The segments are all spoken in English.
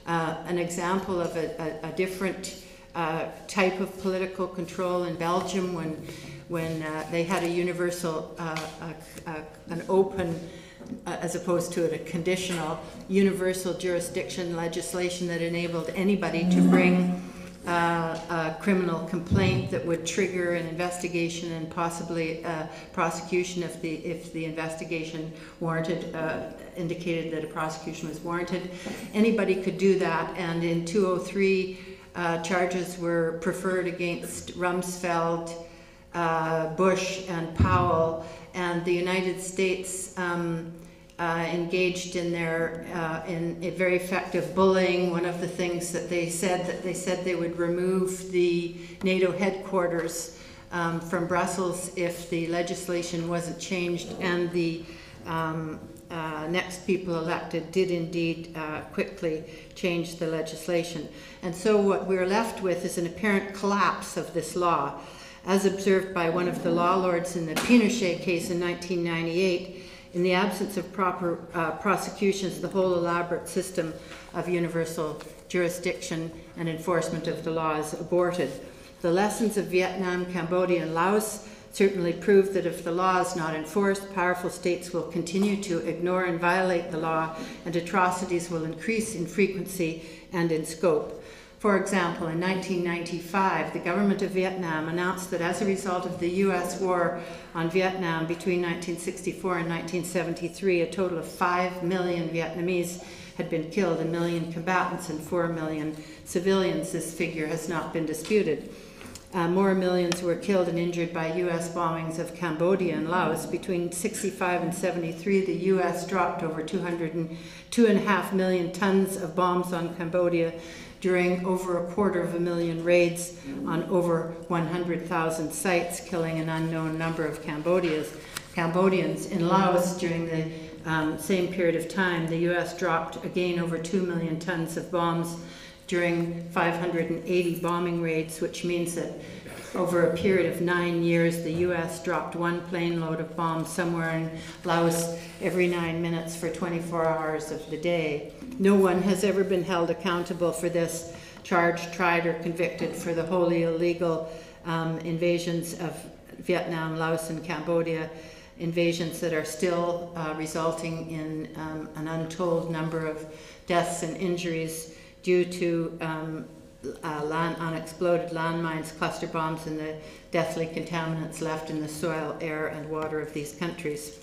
an example of a different type of political control in Belgium when they had a universal, an open, as opposed to a conditional, universal jurisdiction legislation that enabled anybody to bring a criminal complaint that would trigger an investigation and possibly prosecution if the investigation warranted, indicated that a prosecution was warranted. Anybody could do that, and in 2003 charges were preferred against Rumsfeld, Bush and Powell, and the United States engaged in in a very effective bullying. One of the things that they said they would remove the NATO headquarters from Brussels if the legislation wasn't changed, and the next people elected did indeed quickly change the legislation. And so what we're left with is an apparent collapse of this law, as observed by one of the law lords in the Pinochet case in 1998. In the absence of proper prosecutions, the whole elaborate system of universal jurisdiction and enforcement of the law is aborted. The lessons of Vietnam, Cambodia, and Laos certainly prove that if the law is not enforced, powerful states will continue to ignore and violate the law, and atrocities will increase in frequency and in scope. For example, in 1995, the government of Vietnam announced that as a result of the U.S. war on Vietnam between 1964 and 1973, a total of 5 million Vietnamese had been killed, 1 million combatants and 4 million civilians. This figure has not been disputed. More millions were killed and injured by U.S. bombings of Cambodia and Laos. Between 65 and 73, the U.S. dropped over 2.5 million tons of bombs on Cambodia during over 250,000 raids on over 100,000 sites, killing an unknown number of Cambodians. In Laos, during the same period of time, the U.S. dropped again over 2 million tons of bombs during 580 bombing raids, which means that over a period of 9 years, the U.S. dropped one plane load of bombs somewhere in Laos every 9 minutes for 24 hours of the day. No one has ever been held accountable for this, charged, tried, or convicted for the wholly illegal invasions of Vietnam, Laos, and Cambodia, invasions that are still resulting in an untold number of deaths and injuries due to unexploded landmines, cluster bombs, and the deathly contaminants left in the soil, air, and water of these countries.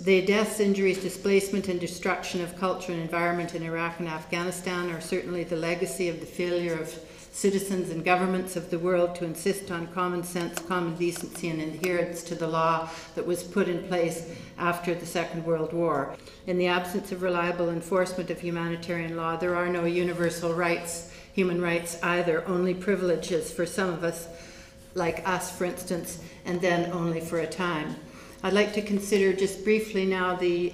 The deaths, injuries, displacement, and destruction of culture and environment in Iraq and Afghanistan are certainly the legacy of the failure of citizens and governments of the world to insist on common sense, common decency, and adherence to the law that was put in place after the Second World War. In the absence of reliable enforcement of humanitarian law, there are no universal rights, human rights either, only privileges for some of us, like us, for instance, and then only for a time. I'd like to consider just briefly now the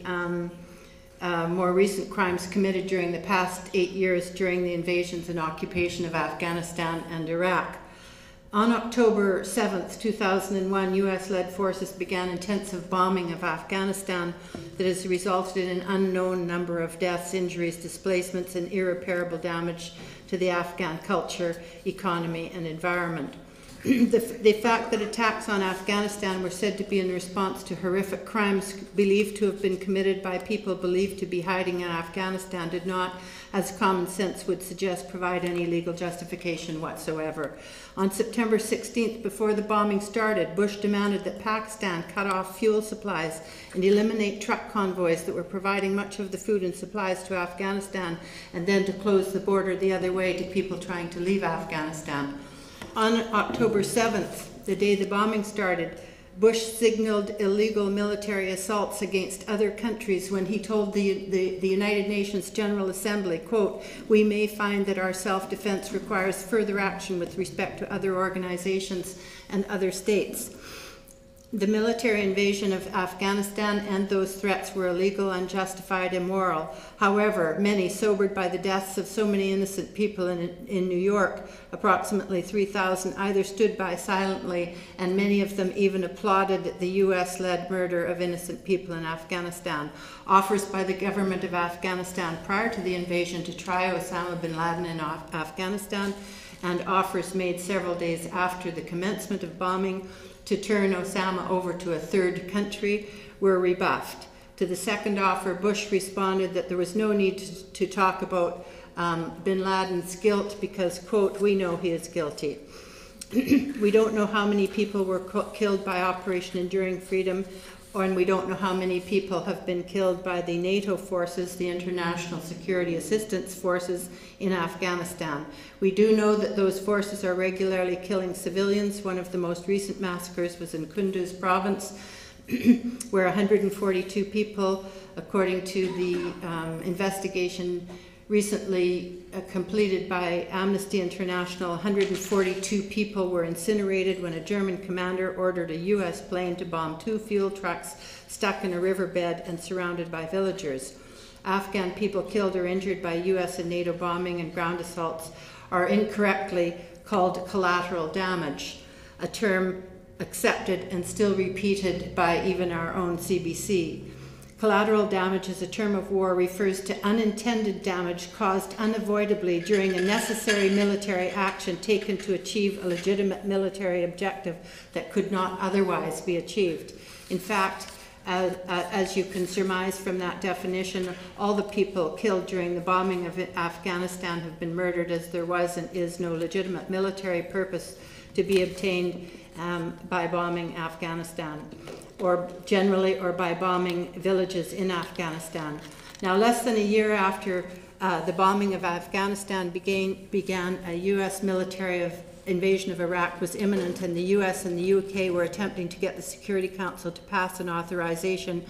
more recent crimes committed during the past 8 years during the invasions and occupation of Afghanistan and Iraq. On October 7th, 2001, US-led forces began intensive bombing of Afghanistan that has resulted in an unknown number of deaths, injuries, displacements, and irreparable damage to the Afghan culture, economy, and environment. The fact that attacks on Afghanistan were said to be in response to horrific crimes believed to have been committed by people believed to be hiding in Afghanistan did not, as common sense would suggest, provide any legal justification whatsoever. On September 16th, before the bombing started, Bush demanded that Pakistan cut off fuel supplies and eliminate truck convoys that were providing much of the food and supplies to Afghanistan, and then to close the border the other way to people trying to leave Afghanistan. On October 7th, the day the bombing started, Bush signaled illegal military assaults against other countries when he told the United Nations General Assembly, quote, "We may find that our self-defense requires further action with respect to other organizations and other states." The military invasion of Afghanistan and those threats were illegal, unjustified, immoral. However, many, sobered by the deaths of so many innocent people in New York, approximately 3,000, either stood by silently, and many of them even applauded the US-led murder of innocent people in Afghanistan. Offers by the government of Afghanistan prior to the invasion to try Osama bin Laden in Afghanistan, and offers made several days after the commencement of bombing to turn Osama over to a third country, were rebuffed. To the second offer, Bush responded that there was no need to talk about bin Laden's guilt because, quote, we know he is guilty. We don't know how many people were killed by Operation Enduring Freedom, and we don't know how many people have been killed by the NATO forces, the International Security Assistance Forces in Afghanistan. We do know that those forces are regularly killing civilians. One of the most recent massacres was in Kunduz province, where 142 people, according to the investigation recently completed by Amnesty International, 142 people were incinerated when a German commander ordered a US plane to bomb 2 fuel trucks stuck in a riverbed and surrounded by villagers. Afghan people killed or injured by US and NATO bombing and ground assaults are incorrectly called collateral damage, a term accepted and still repeated by even our own CBC. Collateral damage as a term of war refers to unintended damage caused unavoidably during a necessary military action taken to achieve a legitimate military objective that could not otherwise be achieved. In fact, as you can surmise from that definition, all the people killed during the bombing of Afghanistan have been murdered, as there was and is no legitimate military purpose to be obtained by bombing Afghanistan, or generally, or by bombing villages in Afghanistan. Now, less than a year after the bombing of Afghanistan began, a U.S. military invasion of Iraq was imminent, and the U.S. and the U.K. were attempting to get the Security Council to pass an authorization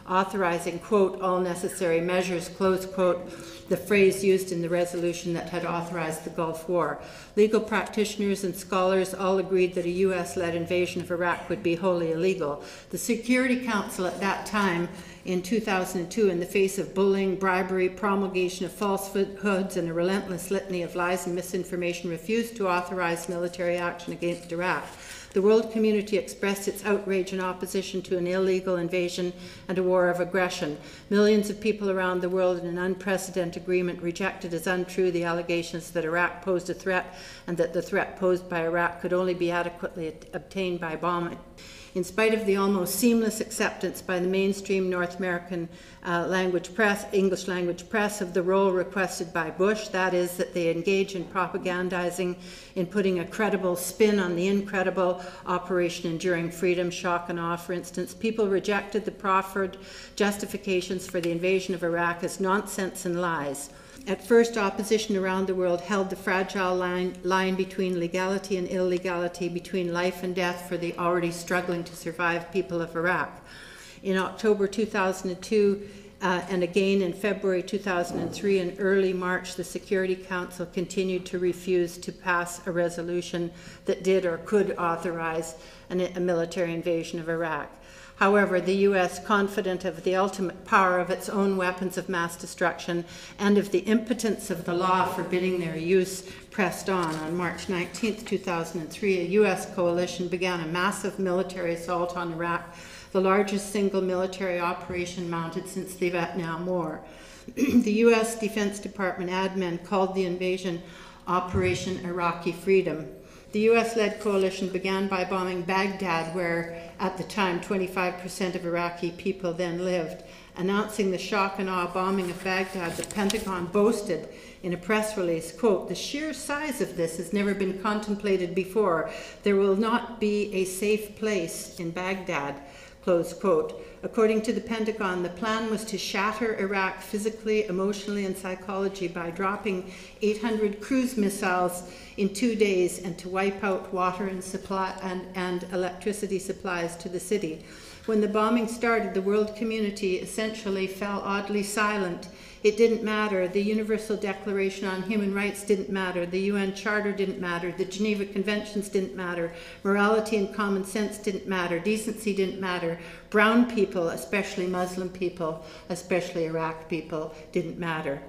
authorizing, quote, all necessary measures, close quote, the phrase used in the resolution that had authorized the Gulf War. Legal practitioners and scholars all agreed that a U.S.-led invasion of Iraq would be wholly illegal. The Security Council at that time, in 2002, in the face of bullying, bribery, promulgation of falsehoods, and a relentless litany of lies and misinformation, refused to authorize military action against Iraq. The world community expressed its outrage and opposition to an illegal invasion and a war of aggression. Millions of people around the world in an unprecedented agreement rejected as untrue the allegations that Iraq posed a threat and that the threat posed by Iraq could only be adequately obtained by bombing. In spite of the almost seamless acceptance by the mainstream North American English language press of the role requested by Bush, that is, that they engage in propagandizing, in putting a credible spin on the incredible Operation Enduring Freedom, shock and awe, for instance, people rejected the proffered justifications for the invasion of Iraq as nonsense and lies. At first, opposition around the world held the fragile line between legality and illegality, between life and death for the already struggling to survive people of Iraq. In October 2002, and again in February 2003 and early March, the Security Council continued to refuse to pass a resolution that did or could authorize a military invasion of Iraq. However, the U.S., confident of the ultimate power of its own weapons of mass destruction and of the impotence of the law forbidding their use, pressed on. On March 19, 2003, a U.S. coalition began a massive military assault on Iraq, the largest single military operation mounted since the Vietnam War. The U.S. Defense Department admin called the invasion Operation Iraqi Freedom. The U.S.-led coalition began by bombing Baghdad, where, at the time, 25% of Iraqi people then lived. Announcing the shock and awe bombing of Baghdad, the Pentagon boasted in a press release, quote, "The sheer size of this has never been contemplated before. There will not be a safe place in Baghdad," close quote. According to the Pentagon, the plan was to shatter Iraq physically, emotionally, and psychologically by dropping 800 cruise missiles in 2 days and to wipe out water and supply and electricity supplies to the city. When the bombing started, the world community essentially fell oddly silent it didn't matter. The Universal Declaration on Human Rights didn't matter. The UN Charter didn't matter. The Geneva Conventions didn't matter. Morality and common sense didn't matter. Decency didn't matter. Brown people, especially Muslim people, especially Iraq people, didn't matter.